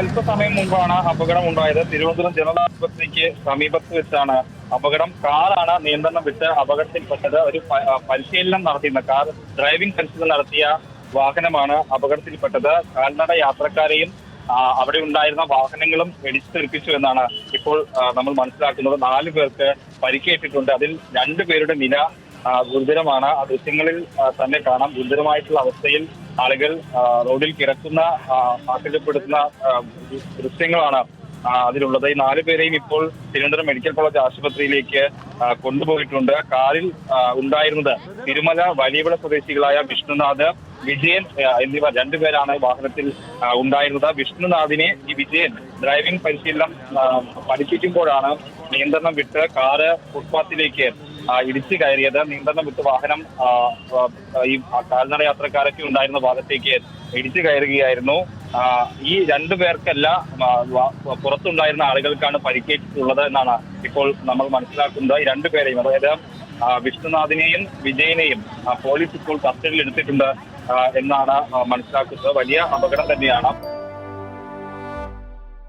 അല്പസമയം മുമ്പാണ് അപകടം ഉണ്ടായത്. തിരുവനന്തപുരം ജനറൽ ആശുപത്രിക്ക് സമീപത്ത് വെച്ചാണ് അപകടം. കാറാണ് നിയന്ത്രണം വിട്ട് അപകടത്തിൽപ്പെട്ടത്. ഒരു പരിശീലനം നടത്തിയിരുന്ന കാർ ഡ്രൈവിംഗ് പരിശീലനം നടത്തിയ വാഹനമാണ് അപകടത്തിൽപ്പെട്ടത്. കാൽനട യാത്രക്കാരെയും അവിടെ ഉണ്ടായിരുന്ന വാഹനങ്ങളും വെടിച്ചെറിപ്പിച്ചു എന്നാണ് ഇപ്പോൾ നമ്മൾ മനസ്സിലാക്കുന്നത്. 4 പേർക്ക് പരിക്കേറ്റിട്ടുണ്ട്. അതിൽ 2 പേരുടെ നില ഗുരുതരമാണ്. ആ ദൃശ്യങ്ങളിൽ തന്നെ കാണാം. ഗുരുതരമായിട്ടുള്ള അവസ്ഥയിൽ ആളുകൾ റോഡിൽ കിടക്കുന്ന ആശങ്കപ്പെടുത്തുന്ന ദൃശ്യങ്ങളാണ് അതിലുള്ളത്. ഈ 4 പേരെയും ഇപ്പോൾ തിരുവനന്തപുരം മെഡിക്കൽ കോളേജ് ആശുപത്രിയിലേക്ക് കൊണ്ടുപോയിട്ടുണ്ട്. കാറിൽ ഉണ്ടായിരുന്നത് തിരുമല വലിയവിള സ്വദേശികളായ വിഷ്ണുനാഥ്, വിജയൻ എന്നിവർ 2 പേരാണ് വാഹനത്തിൽ ഉണ്ടായിരുന്നത്. വിഷ്ണുനാഥിനെ ഈ വിജയൻ ഡ്രൈവിംഗ് പരിശീലനം പഠിപ്പിക്കുമ്പോഴാണ് നിയന്ത്രണം വിട്ട് കാറ് ഫുട്പാത്തിലേക്ക് ഇടിച്ചു കയറിയത്. നിയന്ത്രണം വിട്ട് വാഹനം ഈ കാൽനട യാത്രക്കാരൊക്കെ ഉണ്ടായിരുന്ന ഭാഗത്തേക്ക് ഇടിച്ചു കയറുകയായിരുന്നു. ഈ 2 പേർക്കല്ല പുറത്തുണ്ടായിരുന്ന ആളുകൾക്കാണ് പരിക്കേറ്റിട്ടുള്ളത് എന്നാണ് ഇപ്പോൾ നമ്മൾ മനസ്സിലാക്കുന്നത്. ഈ 2 പേരെയും, അതായത് വിഷ്ണുനാഥിനെയും വിജയനെയും പോലീസ് ഇപ്പോൾ കസ്റ്റഡിയിൽ എടുത്തിട്ടുണ്ട് എന്നാണ് മനസ്സിലാക്കുന്നത്. വലിയ അപകടം തന്നെയാണ്.